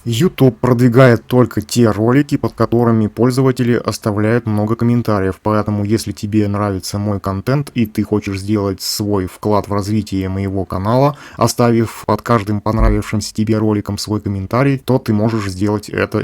YouTube продвигает только те ролики, под которыми пользователи оставляют много комментариев, поэтому если тебе нравится мой контент и ты хочешь сделать свой вклад в развитие моего канала, оставив под каждым понравившимся тебе роликом свой комментарий, то ты можешь сделать это.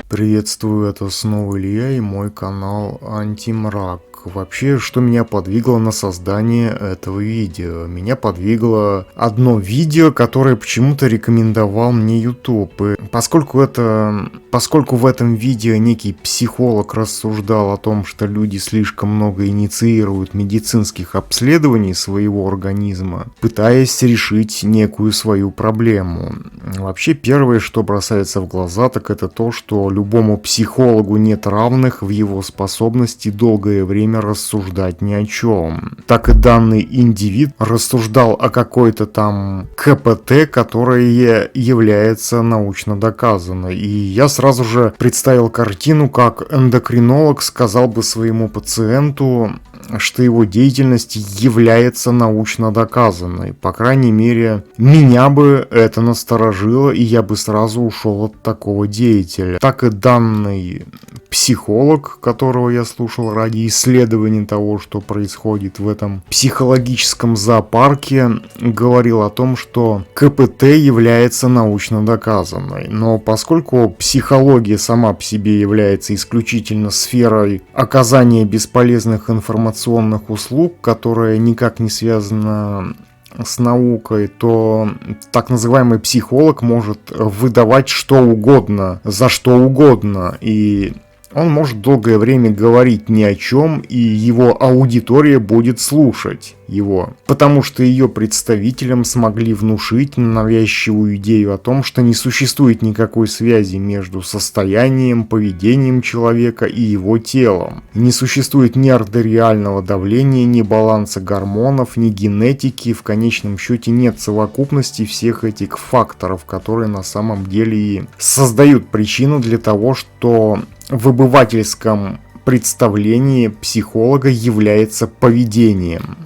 Приветствую, это снова Илья и мой канал Антимрак. Вообще, что меня подвигло на создание этого видео? Меня подвигло одно видео, которое почему-то рекомендовал мне YouTube. И поскольку в этом видео некий психолог рассуждал о том, что люди слишком много инициируют медицинских обследований своего организма, пытаясь решить некую свою проблему. Вообще, первое, что бросается в глаза, так это то, что любому психологу нет равных в его способности долгое время рассуждать ни о чем. Так и данный индивид рассуждал о какой-то там КПТ, которая является научно доказанной. И я сразу же представил картину, как эндокринолог сказал бы своему пациенту, что его деятельность является научно доказанной. По крайней мере, меня бы это насторожило, и я бы сразу ушел от такого деятеля. Так и данный психолог, которого я слушал ради исследования того, что происходит в этом психологическом зоопарке, говорил о том, что КПТ является научно доказанной. Но поскольку психология сама по себе является исключительно сферой оказания бесполезных информационных услуг, которая никак не связана с наукой, то так называемый психолог может выдавать что угодно, за что угодно, и он может долгое время говорить ни о чем, и его аудитория будет слушать его, потому что ее представителям смогли внушить навязчивую идею о том, что не существует никакой связи между состоянием, поведением человека и его телом. Не существует ни артериального давления, ни баланса гормонов, ни генетики, в конечном счете нет совокупности всех этих факторов, которые на самом деле и создают причину для того, что в обывательском представлении психолога является поведением.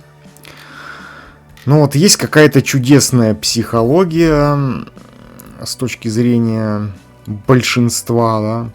Ну вот есть какая-то чудесная психология с точки зрения большинства, да,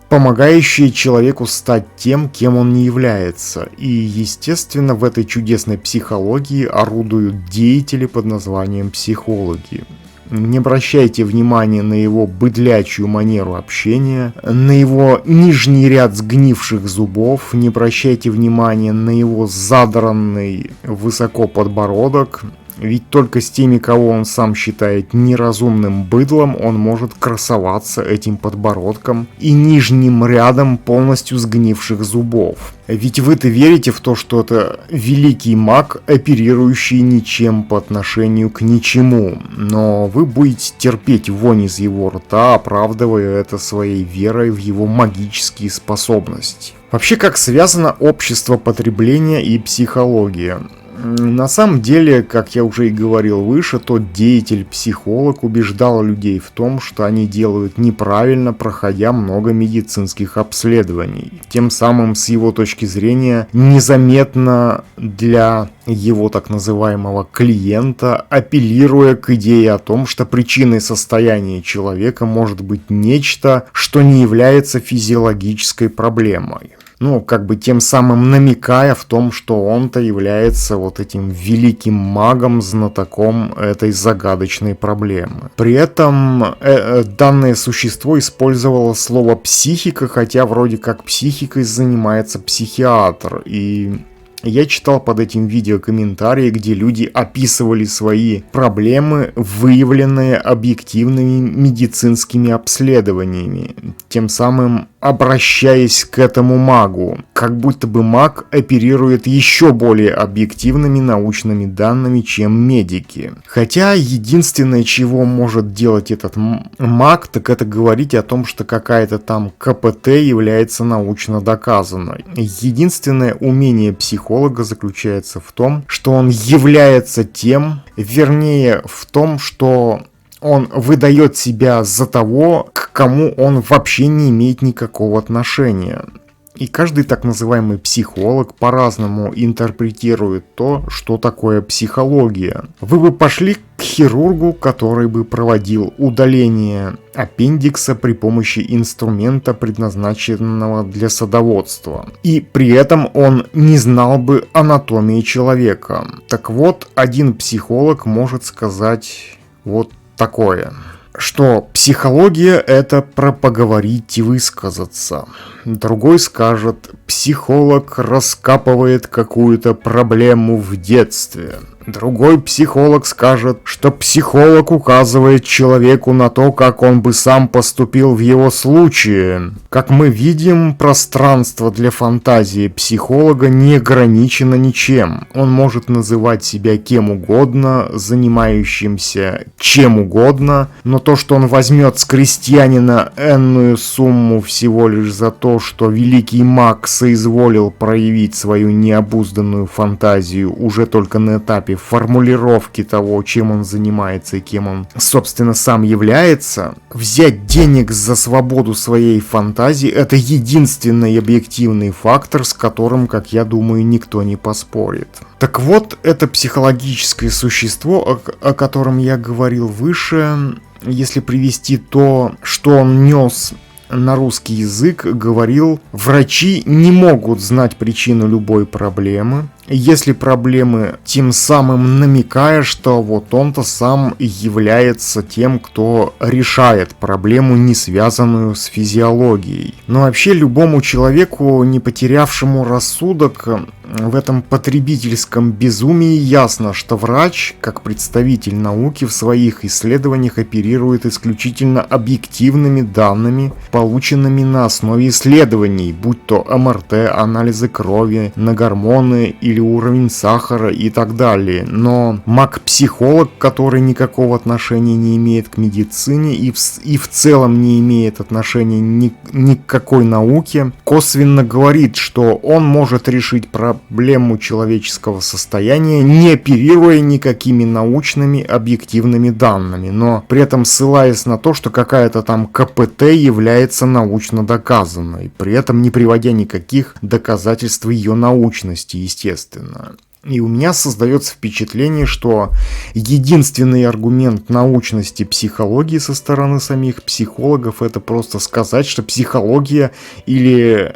помогающая человеку стать тем, кем он не является. И, естественно, в этой чудесной психологии орудуют деятели под названием психологи. Не обращайте внимания на его быдлячью манеру общения, на его нижний ряд сгнивших зубов, не обращайте внимания на его задранный высоко подбородок, ведь только с теми, кого он сам считает неразумным быдлом, он может красоваться этим подбородком и нижним рядом полностью сгнивших зубов. Ведь вы-то верите в то, что это великий маг, оперирующий ничем по отношению к ничему, но вы будете терпеть вонь из его рта, оправдывая это своей верой в его магические способности. Вообще, как связано общество потребления и психология? На самом деле, как я уже и говорил выше, тот деятель-психолог убеждал людей в том, что они делают неправильно, проходя много медицинских обследований. Тем самым, с его точки зрения, незаметно для его так называемого клиента, апеллируя к идее о том, что причиной состояния человека может быть нечто, что не является физиологической проблемой. Ну, как бы тем самым намекая в том, что он-то является вот этим великим магом, знатоком этой загадочной проблемы. При этом данное существо использовало слово «психика», хотя вроде как психикой занимается психиатр. И я читал под этим видео комментарии, где люди описывали свои проблемы, выявленные объективными медицинскими обследованиями, тем самым обращаясь к этому магу, как будто бы маг оперирует еще более объективными научными данными, чем медики. Хотя единственное, чего может делать этот маг, так это говорить о том, что какая-то там КПТ является научно доказанной. Единственное умение психолога заключается в том, что он является тем, вернее в том, что он выдает себя за того, к кому он вообще не имеет никакого отношения. И каждый так называемый психолог по-разному интерпретирует то, что такое психология. Вы бы пошли к хирургу, который бы проводил удаление аппендикса при помощи инструмента, предназначенного для садоводства. И при этом он не знал бы анатомии человека. Так вот, один психолог может сказать вот такое, что психология — это про поговорить и высказаться. Другой скажет, психолог раскапывает какую-то проблему в детстве. Другой психолог скажет, что психолог указывает человеку на то, как он бы сам поступил в его случае. Как мы видим, пространство для фантазии психолога не ограничено ничем. Он может называть себя кем угодно, занимающимся чем угодно, но то, что он возьмет с крестьянина энную сумму всего лишь за то, что великий маг соизволил проявить свою необузданную фантазию уже только на этапе формулировки того, чем он занимается и кем он, собственно, сам является, взять денег за свободу своей фантазии — это единственный объективный фактор, с которым, как я думаю, никто не поспорит. Так вот, это психологическое существо, о котором я говорил выше, если привести то, что он нес на русский язык, говорил: врачи не могут знать причину любой проблемы, если проблемы, тем самым намекая, что вот он-то сам является тем, кто решает проблему, не связанную с физиологией. Но вообще любому человеку, не потерявшему рассудок, в этом потребительском безумии ясно, что врач, как представитель науки, в своих исследованиях оперирует исключительно объективными данными, полученными на основе исследований, будь то МРТ, анализы крови, на гормоны или уровень сахара и так далее. Но маг-психолог, который никакого отношения не имеет к медицине и в целом не имеет отношения ни к какой науке, косвенно говорит, что он может решить проблему человеческого состояния, не оперируя никакими научными объективными данными, но при этом ссылаясь на то, что какая-то там КПТ является научно доказанной, при этом не приводя никаких доказательств ее научности, естественно. И у меня создается впечатление, что единственный аргумент научности психологии со стороны самих психологов — это просто сказать, что психология или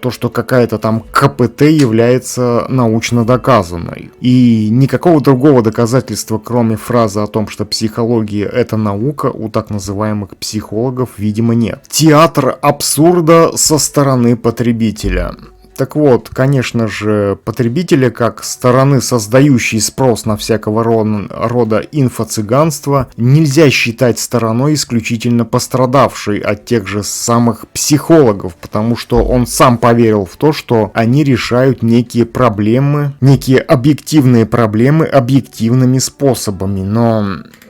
то, что какая-то там КПТ является научно доказанной. И никакого другого доказательства, кроме фразы о том, что психология — это наука, у так называемых психологов, видимо, нет. Театр абсурда со стороны потребителя. Так вот, конечно же, потребители, как стороны, создающие спрос на всякого рода инфо-цыганство, нельзя считать стороной исключительно пострадавшей от тех же самых психологов, потому что он сам поверил в то, что они решают некие проблемы, некие объективные проблемы объективными способами. Но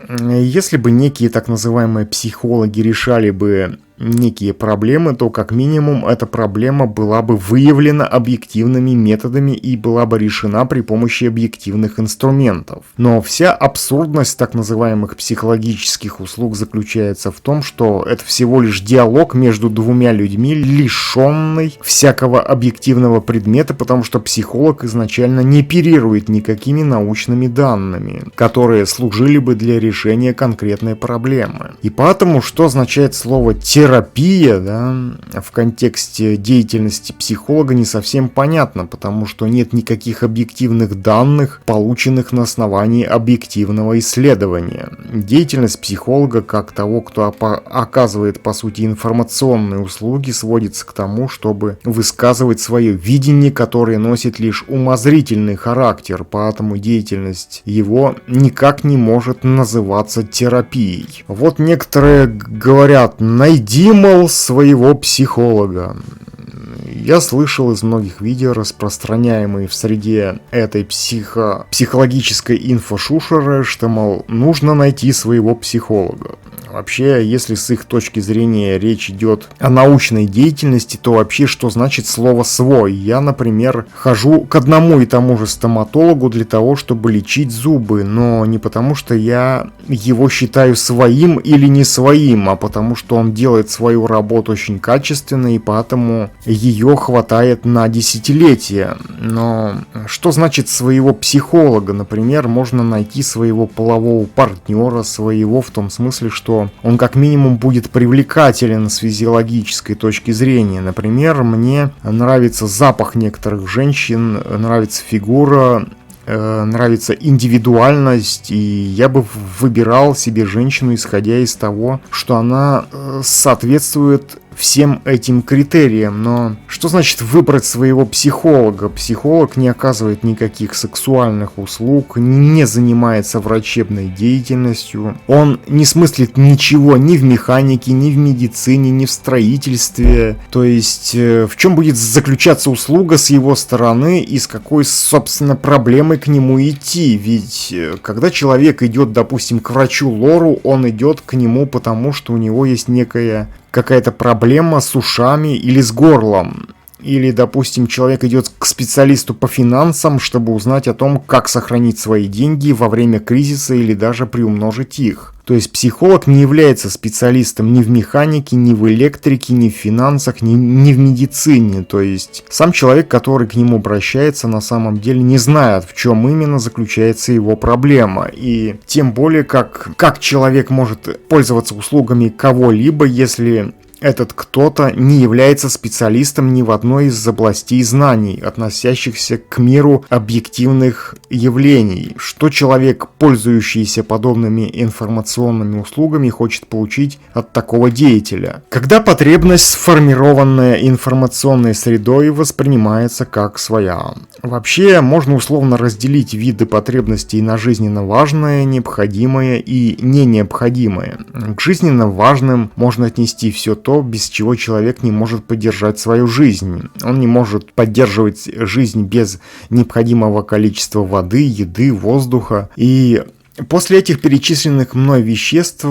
если бы некие так называемые психологи решали бы некие проблемы, то как минимум эта проблема была бы выявлена объективными методами и была бы решена при помощи объективных инструментов. Но вся абсурдность так называемых психологических услуг заключается в том, что это всего лишь диалог между двумя людьми, лишенный всякого объективного предмета, потому что психолог изначально не оперирует никакими научными данными, которые служили бы для решения конкретной проблемы. И поэтому, что означает слово терапия, да, в контексте деятельности психолога, не совсем понятно, потому что нет никаких объективных данных, полученных на основании объективного исследования. Деятельность психолога, как того, кто оказывает, по сути, информационные услуги, сводится к тому, чтобы высказывать свое видение, которое носит лишь умозрительный характер, поэтому деятельность его никак не может называться терапией. Вот некоторые говорят: найди, мол, своего психолога. Я слышал из многих видео, распространяемых в среде этой психологической инфошушеры, что, мол, нужно найти своего психолога. Вообще, если с их точки зрения речь идет о научной деятельности, то вообще что значит слово «свой»? Я, например, хожу к одному и тому же стоматологу для того, чтобы лечить зубы, но не потому, что я его считаю своим или не своим, а потому, что он делает свою работу очень качественно, и поэтому ее хватает на десятилетия. Но что значит своего психолога? Например, можно найти своего полового партнера, своего в том смысле, что он как минимум будет привлекателен с физиологической точки зрения. Например, мне нравится запах некоторых женщин, нравится фигура, нравится индивидуальность, и я бы выбирал себе женщину, исходя из того, что она соответствует всем этим критериям. Но что значит выбрать своего психолога? Психолог не оказывает никаких сексуальных услуг, не занимается врачебной деятельностью, он не смыслит ничего ни в механике, ни в медицине, ни в строительстве. То есть в чем будет заключаться услуга с его стороны и с какой, собственно, проблемой к нему идти? Ведь когда человек идет, допустим, к врачу лору, он идет к нему потому, что у него есть какая-то проблема с ушами или с горлом. Или, допустим, человек идет к специалисту по финансам, чтобы узнать о том, как сохранить свои деньги во время кризиса или даже приумножить их. То есть психолог не является специалистом ни в механике, ни в электрике, ни в финансах, ни в медицине. То есть сам человек, который к нему обращается, на самом деле не знает, в чем именно заключается его проблема. И тем более, как человек может пользоваться услугами кого-либо, если этот кто-то не является специалистом ни в одной из областей знаний, относящихся к миру объективных явлений. Что человек, пользующийся подобными информационными услугами, хочет получить от такого деятеля? Когда потребность, сформированная информационной средой, воспринимается как своя. Вообще, можно условно разделить виды потребностей на жизненно важное, необходимое и не необходимое. К жизненно важным можно отнести все то, без чего человек не может поддержать свою жизнь. Он не может поддерживать жизнь без необходимого количества воды, еды, воздуха. И после этих перечисленных мной веществ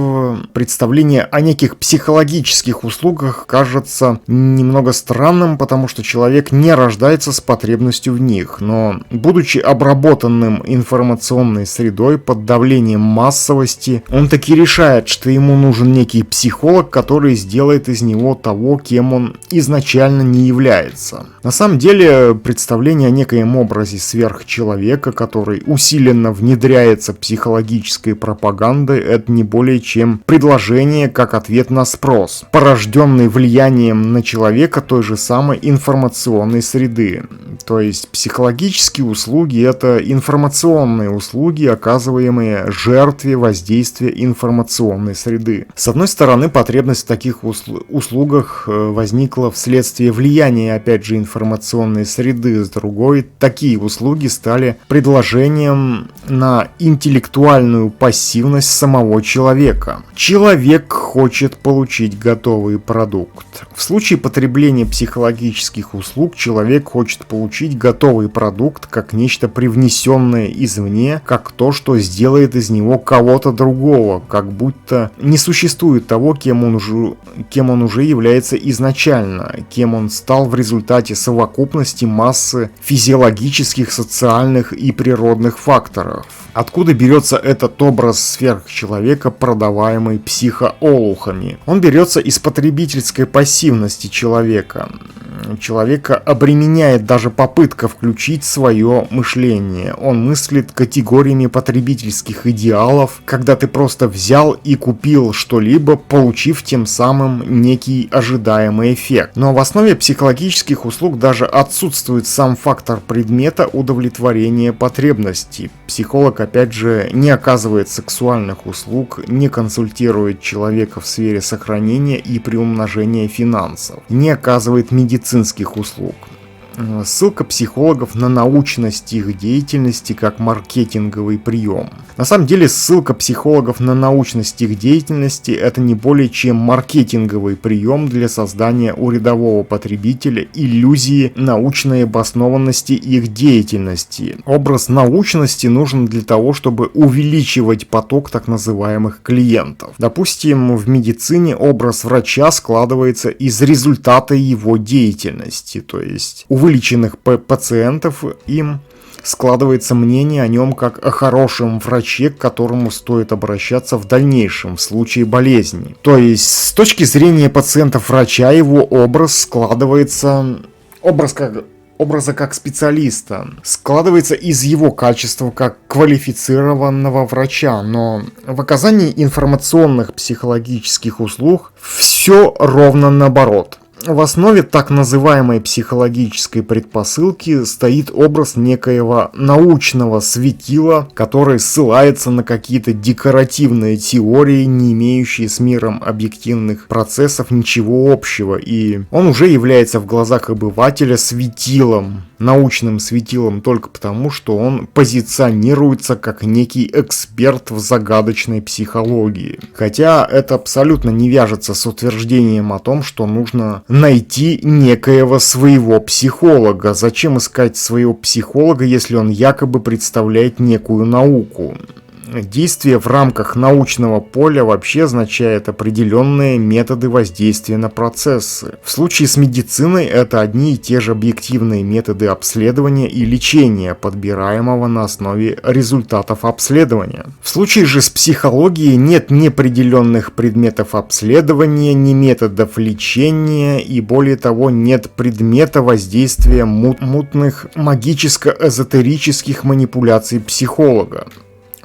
представление о неких психологических услугах кажется немного странным, потому что человек не рождается с потребностью в них, но будучи обработанным информационной средой под давлением массовости, он таки решает, что ему нужен некий психолог, который сделает из него того, кем он изначально не является. На самом деле, представление о некоем образе сверхчеловека, который усиленно внедряется психологической пропагандой, это не более чем предложение как ответ на спрос, порожденный влиянием на человека той же самой информационной среды. То есть психологические услуги — это информационные услуги, оказываемые жертве воздействия информационной среды. С одной стороны, потребность в таких услугах возникла вследствие влияния, опять же, информационной среды. С другой, такие услуги стали предложением на интеллектуальную пассивность самого человека. Человек хочет получить готовый продукт. В случае потребления психологических услуг человек хочет получить готовый продукт как нечто привнесенное извне, как то, что сделает из него кого-то другого, как будто не существует того, кем он уже является изначально, кем он стал в результате совокупности массы физиологических, социальных и природных факторов. Откуда берется этот образ сверхчеловека, продаваемый психоолухами? Он берется из потребительской пассивности человека. Человека обременяет даже попытка включить свое мышление. Он мыслит категориями потребительских идеалов, когда ты просто взял и купил что-либо, получив тем самым некий ожидаемый эффект. Но в основе психологических услуг даже отсутствует сам фактор предмета удовлетворения потребностей. Психолог, опять же, не оказывает сексуальных услуг, не консультирует человека в сфере сохранения и приумножения финансов, не оказывает медицинских услуг. ссылка психологов на научность их деятельности как маркетинговый прием. На самом деле ссылка психологов на научность их деятельности — это не более чем маркетинговый прием для создания у рядового потребителя иллюзии научной обоснованности их деятельности. Образ научности нужен для того, чтобы увеличивать поток так называемых клиентов. Допустим, в медицине образ врача складывается из результата его деятельности, то есть у вылеченных пациентов им складывается мнение о нем как о хорошем враче, к которому стоит обращаться в дальнейшем в случае болезни. То есть с точки зрения пациента-врача его образ складывается, образа как специалиста, складывается из его качества как квалифицированного врача, но в оказании информационных психологических услуг все ровно наоборот. В основе так называемой психологической предпосылки стоит образ некоего научного светила, который ссылается на какие-то декоративные теории, не имеющие с миром объективных процессов ничего общего, и он уже является в глазах обывателя светилом, научным светилом только потому, что он позиционируется как некий эксперт в загадочной психологии. Хотя это абсолютно не вяжется с утверждением о том, что нужно найти некоего своего психолога. Зачем искать своего психолога, если он якобы представляет некую науку? Действие в рамках научного поля вообще означает определенные методы воздействия на процессы. В случае с медициной это одни и те же объективные методы обследования и лечения, подбираемого на основе результатов обследования. В случае же с психологией нет ни определенных предметов обследования, ни методов лечения, и более того, нет предмета воздействия мутных магическо-эзотерических манипуляций психолога.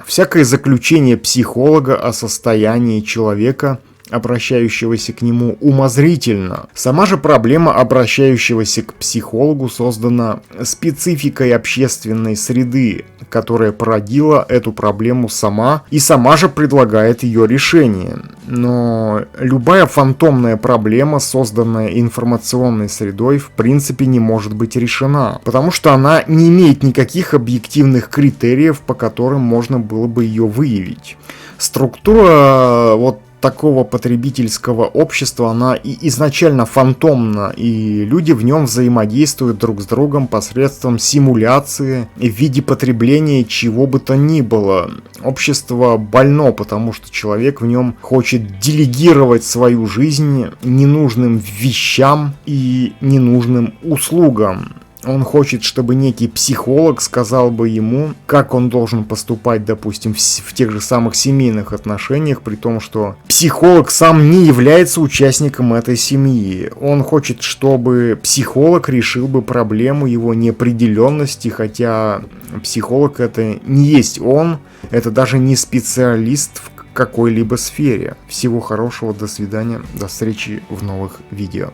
Всякое заключение психолога о состоянии человека, обращающегося к нему, умозрительно. Сама же проблема обращающегося к психологу создана спецификой общественной среды, которая породила эту проблему сама и сама же предлагает ее решение. Но любая фантомная проблема, созданная информационной средой, в принципе не может быть решена, потому что она не имеет никаких объективных критериев, по которым можно было бы ее выявить. Структура такого потребительского общества, она и изначально фантомна, и люди в нем взаимодействуют друг с другом посредством симуляции в виде потребления чего бы то ни было. Общество больно, потому что человек в нем хочет делегировать свою жизнь ненужным вещам и ненужным услугам. Он хочет, чтобы некий психолог сказал бы ему, как он должен поступать, допустим, в тех же самых семейных отношениях, при том, что психолог сам не является участником этой семьи. Он хочет, чтобы психолог решил бы проблему его неопределенности, хотя психолог это не есть он, это даже не специалист в какой-либо сфере. Всего хорошего, до свидания, до встречи в новых видео.